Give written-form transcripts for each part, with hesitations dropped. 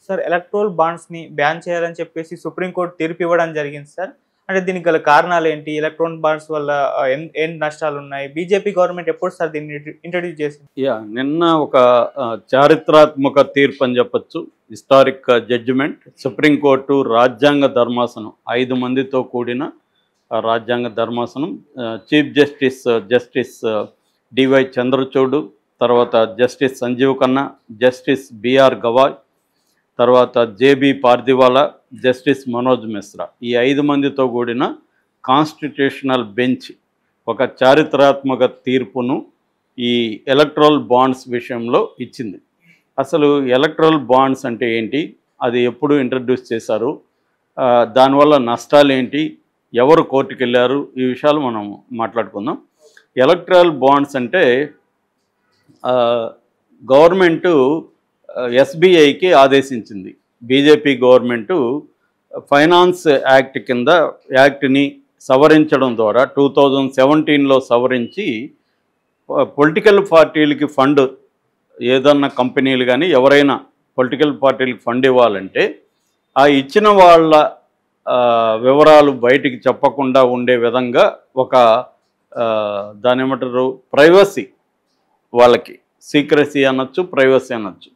Sir electoral బాండ్స్‌ని ban చేయాలని చెప్పేసి supreme court తీర్పు ఇవ్వడం జరిగింది సార్. అంటే దీనికి గల కారణాలేంటి? ఎలక్ట్రానిక్ బాండ్స్ వల్ల ఏం నష్టాలున్నాయి? బీజేపీ గవర్నమెంట్ ఎప్పుడు సార్ దీన్ని ఇంట్రొడ్యూస్ చేసింది? నిన్న ఒక చారిత్రాత్మక తీర్పు అని చెప్పొచ్చు. Historic judgement. సుప్రీంకోర్టు రాజ్యాంగ ధర్మాసనం 5 మందితో కూడిన రాజ్యాంగ ధర్మాసనం, చీఫ్ జస్టిస్ డివై చంద్రచూడ్, తర్వాత justice Sanjiv Khanna, justice BR Gavai, తర్వాత జేబీ పార్దివాలా, జస్టిస్ మనోజ్ మిశ్రా, ఈ 5 మందితో కూడిన కాన్స్టిట్యూషనల్ బెంచ్ ఒక చారిత్రాత్మక తీర్పును ఈ ఎలక్ట్రల్ బాండ్స్ విషయంలో ఇచ్చింది. అసలు ఎలక్ట్రల్ బాండ్స్ అంటే ఏంటి, అది ఎప్పుడు ఇంట్రడ్యూస్ చేశారు, దానివల్ల నష్టాలు ఏంటి, ఎవరు కోర్టుకు వెళ్ళారు, ఈ విషయాలు మనం మాట్లాడుకుందాం. ఎలక్ట్రల్ బాండ్స్ అంటే గవర్నమెంటు ఎస్బీఐకి ఆదేశించింది. బీజేపీ గవర్నమెంటు ఫైనాన్స్ యాక్ట్ కింద యాక్ట్ని సవరించడం ద్వారా 2017లో సవరించి పొలిటికల్ పార్టీలకి ఫండ్, ఏదన్నా కంపెనీలు కానీ ఎవరైనా పొలిటికల్ పార్టీలకు ఫండ్ ఇవ్వాలంటే ఆ ఇచ్చిన వాళ్ళ వివరాలు బయటికి చెప్పకుండా ఉండే విధంగా ఒక దాని ఏమంటారు, ప్రైవసీ, వాళ్ళకి సీక్రసీ అనొచ్చు, ప్రైవసీ అనొచ్చు.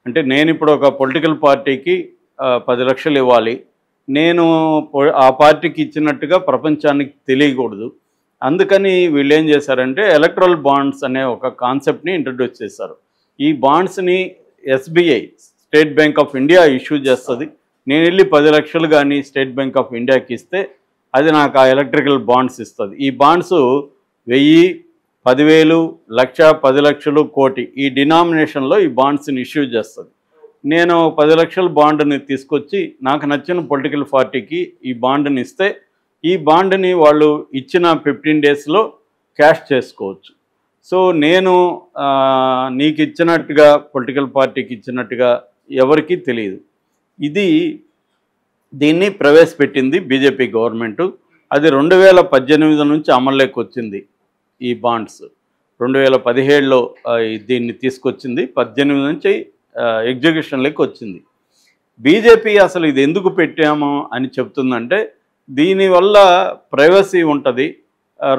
అంటే నేను ఇప్పుడు ఒక పొలిటికల్ పార్టీకి 10 లక్షలు ఇవ్వాలి, నేను ఆ పార్టీకి ఇచ్చినట్టుగా ప్రపంచానికి తెలియకూడదు. అందుకని వీళ్ళు ఏం చేశారంటే ఎలక్ట్రల్ బాండ్స్ అనే ఒక కాన్సెప్ట్ని ఇంట్రడ్యూస్ చేశారు. ఈ బాండ్స్ని SBI, state bank of India issue చేస్తుంది. నేను వెళ్ళి 10 లక్షలు కానీ స్టేట్ బ్యాంక్ ఆఫ్ ఇండియాకి ఇస్తే అది నాకు ఆ ఎలక్ట్రికల్ బాండ్స్ ఇస్తుంది. ఈ బాండ్స్ 1000, 10,000, 1,00,000, 10 లక్షలు, కోటి, ఈ డినామినేషన్లో ఈ బాండ్స్ని ఇష్యూ చేస్తుంది. నేను 10 లక్షల బాండ్ని తీసుకొచ్చి నాకు నచ్చిన పొలిటికల్ పార్టీకి ఈ బాండ్ని ఇస్తే ఈ బాండ్ని వాళ్ళు ఇచ్చిన 15 డేస్లో క్యాష్ చేసుకోవచ్చు. సో నేను నీకు ఇచ్చినట్టుగా, పొలిటికల్ పార్టీకి ఇచ్చినట్టుగా ఎవరికీ తెలియదు. దీన్ని ప్రవేశపెట్టింది బీజేపీ గవర్నమెంటు. అది 2018 నుంచి అమల్లోకి వచ్చింది. ఈ బాండ్స్ 2017లో దీన్ని తీసుకొచ్చింది, 18 నుంచి ఎగ్జిక్యూషన్లోకి వచ్చింది. బీజేపీ అసలు ఇది ఎందుకు పెట్టాము అని చెప్తుందంటే దీనివల్ల ప్రైవసీ ఉంటుంది,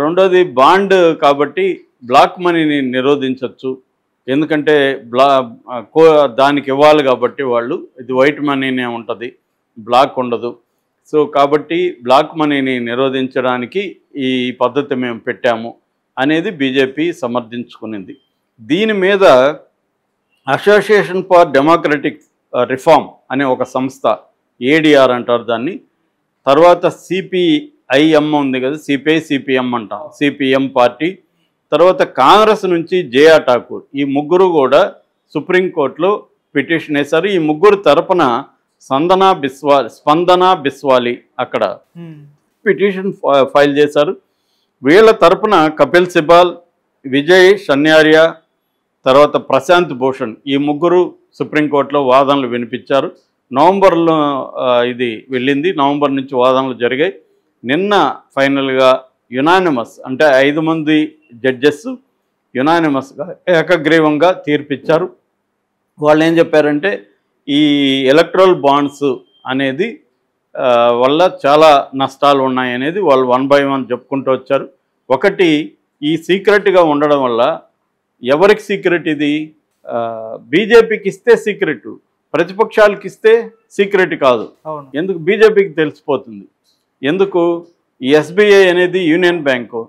రెండోది బాండ్ కాబట్టి బ్లాక్ మనీని నిరోధించవచ్చు. ఎందుకంటే దానికి ఇవ్వాలి కాబట్టి వాళ్ళు, ఇది వైట్ మనీనే ఉంటుంది, బ్లాక్ ఉండదు. సో కాబట్టి బ్లాక్ మనీని నిరోధించడానికి ఈ పద్ధతి మేము పెట్టాము అనేది బీజేపీ సమర్థించుకునింది. దీని మీద అసోసియేషన్ ఫర్ డెమోక్రటిక్ రిఫార్మ్ అనే ఒక సంస్థ, ఏడిఆర్ అంటారు దాన్ని, తర్వాత సిపిఐఎం ఉంది కదా, సిపిఎం అంటాం, సిపిఎం పార్టీ, తర్వాత కాంగ్రెస్ నుంచి జేఆర్ ఠాకూర్, ఈ ముగ్గురు కూడా సుప్రీంకోర్టులో పిటిషన్ వేశారు. ఈ ముగ్గురు తరపున స్పందన బిస్వాలి అక్కడ పిటిషన్ ఫైల్ చేశారు. వీళ్ళ తరపున కపిల్ సిబాల్, విజయ్ షన్యార్య, తర్వాత ప్రశాంత్ భూషణ్, ఈ ముగ్గురు సుప్రీంకోర్టులో వాదనలు వినిపించారు. నవంబర్లో ఇది వెళ్ళింది, నవంబర్ నుంచి వాదనలు జరిగాయి. నిన్న ఫైనల్గా యునానిమస్, అంటే 5 మంది జడ్జెస్ యునానిమస్గా, ఏకగ్రీవంగా తీర్పిచ్చారు. వాళ్ళు ఏం చెప్పారంటే ఈ ఎలక్ట్రల్ బాండ్స్ అనేది వల్ల చాలా నష్టాలు ఉన్నాయనేది వాళ్ళు 1 by 1 చెప్పుకుంటూ వచ్చారు. ఒకటి, ఈ సీక్రెట్గా ఉండడం వల్ల, ఎవరికి సీక్రెట్ ఇది, బీజేపీకి ఇస్తే సీక్రెట్, ప్రతిపక్షాలకు ఇస్తే సీక్రెట్ కాదు. ఎందుకు బీజేపీకి తెలిసిపోతుంది. ఎందుకు, ఈ ఎస్బీఐ అనేది యూనియన్ బ్యాంకు,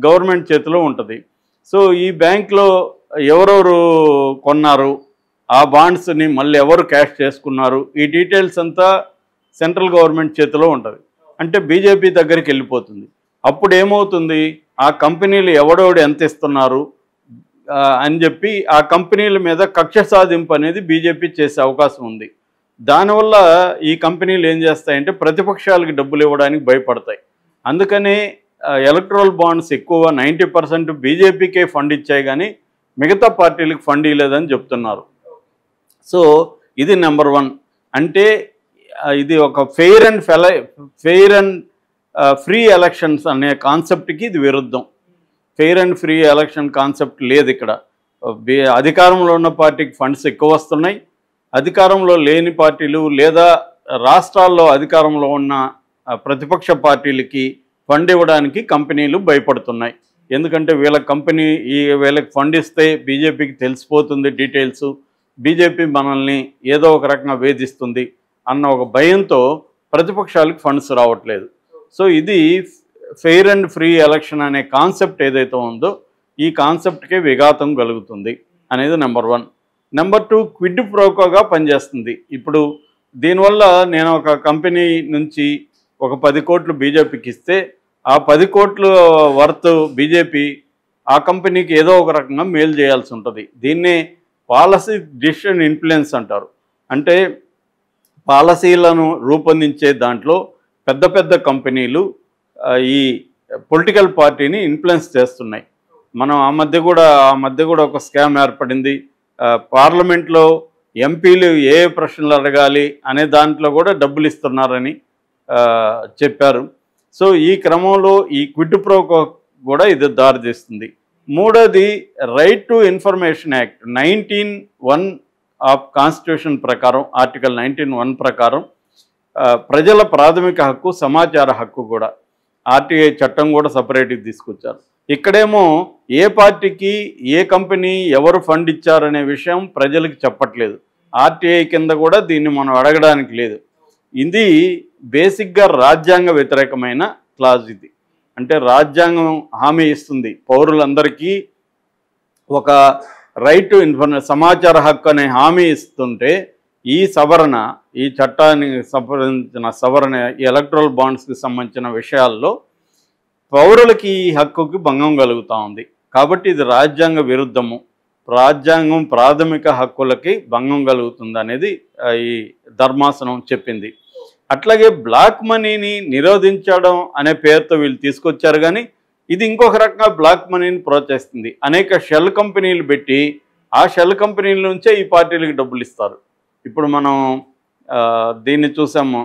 గవర్నమెంట్ చేతిలో ఉంటుంది. సో ఈ బ్యాంక్లో ఎవరెవరు కొన్నారు, ఆ బాండ్స్ని మళ్ళీ ఎవరు క్యాష్ చేసుకున్నారు, ఈ డీటెయిల్స్ అంతా సెంట్రల్ గవర్నమెంట్ చేతిలో ఉంటుంది. అంటే బీజేపీ దగ్గరికి వెళ్ళిపోతుంది. అప్పుడు ఏమవుతుంది, ఆ కంపెనీలు ఎవడెవడు ఎంత ఇస్తున్నారు అని చెప్పి ఆ కంపెనీల మీద కక్ష సాధింపు అనేది బీజేపీ చేసే అవకాశం ఉంది. దానివల్ల ఈ కంపెనీలు ఏం చేస్తాయంటే ప్రతిపక్షాలకు డబ్బులు ఇవ్వడానికి భయపడతాయి. అందుకనే ఎలక్ట్రల్ బాండ్స్ ఎక్కువ 90% బీజేపీకే ఫండ్ ఇచ్చాయి కానీ మిగతా పార్టీలకు ఫండ్ ఇవ్వలేదని చెప్తున్నారు. సో ఇది నెంబర్ 1. అంటే ఇది ఒక ఫెయిర్ అండ్ ఫ్రీ ఎలక్షన్స్ అనే కాన్సెప్ట్కి ఇది విరుద్ధం. Fair and free election concept లేదు ఇక్కడ. అధికారంలో ఉన్న పార్టీకి ఫండ్స్ ఎక్కువ వస్తున్నాయి, అధికారంలో లేని పార్టీలు లేదా రాష్ట్రాల్లో అధికారంలో ఉన్న ప్రతిపక్ష పార్టీలకి ఫండ్ ఇవ్వడానికి కంపెనీలు భయపడుతున్నాయి. ఎందుకంటే వీళ్ళకి ఫండ్ ఇస్తే బీజేపీకి తెలిసిపోతుంది డీటెయిల్స్, బీజేపీ మనల్ని ఏదో ఒక రకంగా వేధిస్తుంది అన్న ఒక భయంతో ప్రతిపక్షాలకు ఫండ్స్ రావట్లేదు. సో ఇది ఫెయిర్ అండ్ ఫ్రీ ఎలక్షన్ అనే కాన్సెప్ట్ ఏదైతే ఉందో ఈ కాన్సెప్ట్కే విఘాతం కలుగుతుంది అనేది నెంబర్ 1. నెంబర్ 2, క్విడ్ ప్రోకోగా పనిచేస్తుంది. ఇప్పుడు దీనివల్ల నేను ఒక కంపెనీ నుంచి ఒక 10 కోట్లు బీజేపీకి ఇస్తే ఆ 10 కోట్ల వర్త్ బీజేపీ ఆ కంపెనీకి ఏదో ఒక రకంగా మేలు చేయాల్సి ఉంటుంది. దీన్నే పాలసీ డిసిషన్ ఇన్ఫ్లుయెన్స్ అంటారు. అంటే పాలసీలను రూపొందించే దాంట్లో పెద్ద పెద్ద కంపెనీలు ఈ పొలిటికల్ పార్టీని ఇన్ఫ్లుయెన్స్ చేస్తున్నాయి. మనం ఆ మధ్య కూడా ఒక స్కామ్ ఏర్పడింది. పార్లమెంట్లో ఎంపీలు ఏ ప్రశ్నలు అడగాలి అనే దాంట్లో కూడా డబ్బులు ఇస్తున్నారని చెప్పారు. సో ఈ క్రమంలో ఈ క్విడ్ ప్రోకో కూడా ఇది దారితీస్తుంది. 3వది right to information act 19(1) of constitution ప్రకారం, ఆర్టికల్ 19(1) ప్రకారం ప్రజల ప్రాథమిక హక్కు సమాచార హక్కు కూడా ఆర్టీఐ చట్టం కూడా సపరేట్గా తీసుకొచ్చారు. ఇక్కడేమో ఏ పార్టీకి ఏ కంపెనీ ఎవరు ఫండ్ ఇచ్చారనే విషయం ప్రజలకు చెప్పట్లేదు. ఆర్టీఐ కింద కూడా దీన్ని మనం అడగడానికి లేదు. ఇది బేసిక్గా రాజ్యాంగ వ్యతిరేకమైన క్లాజ్. ఇది అంటే రాజ్యాంగం హామీ ఇస్తుంది పౌరులందరికీ ఒక రైట్ టు సమాచార హక్కు అనే హామీ ఇస్తుంటే ఈ చట్టానికి సంబంధించిన సవరణ ఎలక్ట్రల్ బాండ్స్కి సంబంధించిన విషయాల్లో పౌరులకి ఈ హక్కుకి భంగం కలుగుతూ ఉంది. కాబట్టి ఇది రాజ్యాంగ విరుద్ధము, రాజ్యాంగం ప్రాథమిక హక్కులకి భంగం కలుగుతుంది అనేది ఈ ధర్మాసనం చెప్పింది. అట్లాగే బ్లాక్ మనీని నిరోధించడం అనే పేరుతో వీళ్ళు తీసుకొచ్చారు, కానీ ఇది ఇంకొక రకంగా బ్లాక్ మనీని ప్రోత్సహిస్తుంది. అనేక షెల్ కంపెనీలు పెట్టి ఆ షెల్ కంపెనీల నుంచే ఈ పార్టీలకు డబ్బులు ఇస్తారు. ఇప్పుడు మనం దీన్ని చూసాము,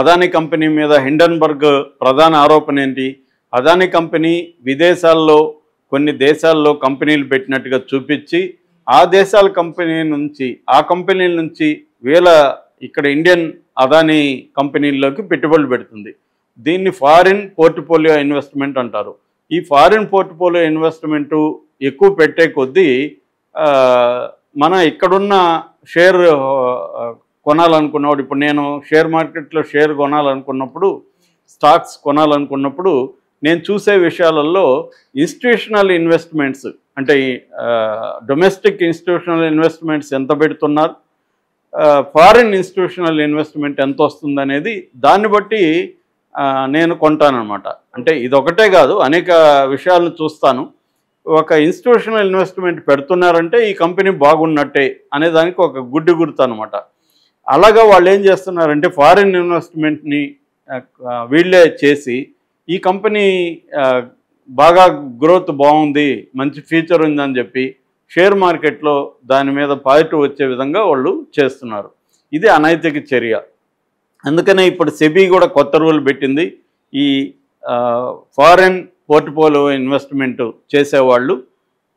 అదానీ కంపెనీ మీద హిండన్బర్గ్ ప్రధాన ఆరోపణ ఏంటి? అదానీ కంపెనీ విదేశాల్లో కొన్ని దేశాల్లో కంపెనీలు పెట్టినట్టుగా చూపించి ఆ దేశాల కంపెనీల నుంచి ఇక్కడ ఇండియన్ అదానీ కంపెనీల్లోకి పెట్టుబడులు పెడుతుంది. దీన్ని ఫారిన్ పోర్ట్ఫోలియో ఇన్వెస్ట్మెంట్ అంటారు. ఈ ఫారిన్ పోర్ట్ఫోలియో ఇన్వెస్ట్మెంటు ఎక్కువ పెట్టే కొద్దీ మన ఇక్కడున్న షేర్ కొనాలనుకున్నప్పుడు, ఇప్పుడు నేను షేర్ మార్కెట్లో షేర్ కొనాలనుకున్నప్పుడు, స్టాక్స్ కొనాలనుకున్నప్పుడు నేను చూసే విషయాలలో ఇన్స్టిట్యూషనల్ ఇన్వెస్ట్మెంట్స్ అంటే డొమెస్టిక్ ఇన్స్టిట్యూషనల్ ఇన్వెస్ట్మెంట్స్ ఎంత పెడుతున్నారు, ఫారిన్ ఇన్స్టిట్యూషనల్ ఇన్వెస్ట్మెంట్ ఎంత వస్తుంది అనేది దాన్ని బట్టి నేను కొంటానన్నమాట. అంటే ఇదొకటే కాదు, అనేక విషయాలను చూస్తాను. ఒక ఇన్స్టిట్యూషనల్ ఇన్వెస్ట్మెంట్ పెడుతున్నారంటే ఈ కంపెనీ బాగున్నట్టే అనే దానికి ఒక గుర్తు అనమాట. అలాగా వాళ్ళు ఏం చేస్తున్నారంటే ఫారిన్ ఇన్వెస్ట్మెంట్ని వీళ్ళే చేసి ఈ కంపెనీ బాగా గ్రోత్ బాగుంది, మంచి ఫ్యూచర్ ఉందని చెప్పి షేర్ మార్కెట్లో దాని మీద పాజిటివ్ వచ్చే విధంగా వాళ్ళు చేస్తున్నారు. ఇది అనైతిక చర్య. అందుకనే ఇప్పుడు సెబీ కూడా కొత్త రూల్ పెట్టింది. ఈ ఫారెన్ పోర్ట్ఫోలియో ఇన్వెస్ట్మెంట్ చేసేవాళ్ళు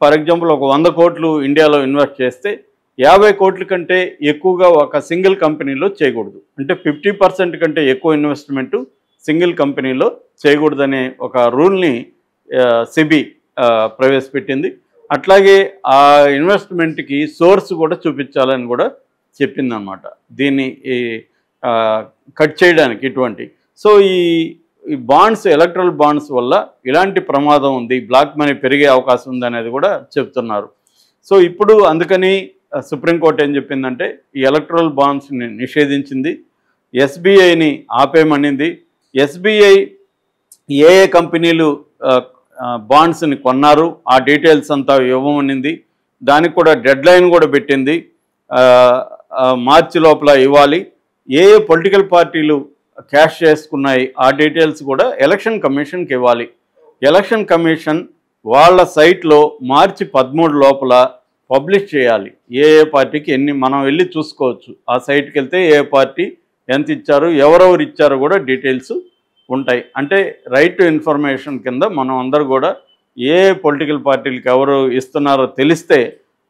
ఫర్ ఎగ్జాంపుల్ ఒక 100 కోట్లు ఇండియాలో ఇన్వెస్ట్ చేస్తే 50 కోట్ల కంటే ఎక్కువగా ఒక సింగిల్ కంపెనీలో చేయకూడదు. అంటే 50% కంటే ఎక్కువ ఇన్వెస్ట్మెంటు సింగిల్ కంపెనీలో చేయకూడదనే ఒక రూల్ని సెబీ ప్రవేశపెట్టింది. అట్లాగే ఆ ఇన్వెస్ట్మెంట్కి సోర్స్ కూడా చూపించాలని కూడా చెప్పిందనమాట, దీన్ని కట్ చేయడానికి ఇటువంటి. సో ఈ బాండ్స్, ఎలక్ట్రల్ బాండ్స్ వల్ల ఇలాంటి ప్రమాదం ఉంది, బ్లాక్ మనీ పెరిగే అవకాశం ఉంది అనేది కూడా చెప్తున్నారు. సో ఇప్పుడు అందుకని సుప్రీంకోర్టు ఏం చెప్పిందంటే ఈ ఎలక్ట్రల్ బాండ్స్ని నిషేధించింది, ఎస్బీఐని ఆపేయమనింది. ఎస్బీఐ ఏ కంపెనీలు బాండ్స్ని కొన్నారు ఆ డీటెయిల్స్ అంతా ఇవ్వమనింది. దానికి కూడా డెడ్ లైన్ కూడా పెట్టింది, మార్చి లోపల ఇవ్వాలి. ఏ పొలిటికల్ పార్టీలు క్యాష్ చేసుకున్నాయి ఆ డీటెయిల్స్ కూడా ఎలక్షన్ కమిషన్కి ఇవ్వాలి. ఎలక్షన్ కమిషన్ వాళ్ళ సైట్లో మార్చి 13 లోపల పబ్లిష్ చేయాలి. ఏ పార్టీకి ఎన్ని, మనం వెళ్ళి చూసుకోవచ్చు. ఆ సైట్కి వెళ్తే ఏ పార్టీ ఎంత ఇచ్చారు, ఎవరెవరు ఇచ్చారో కూడా డీటెయిల్స్ ఉంటాయి. అంటే రైట్ టు ఇన్ఫర్మేషన్ కింద మనం అందరూ కూడా ఏ పొలిటికల్ పార్టీలకు ఎవరు ఇస్తున్నారో తెలిస్తే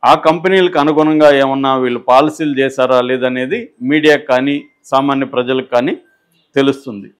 ఆ కంపెనీలకు అనుగుణంగా ఏమన్నా వీళ్ళు పాలసీలు చేశారా లేదనేది మీడియాకు కానీ సామాన్య ప్రజలకు కానీ తెలుస్తుంది.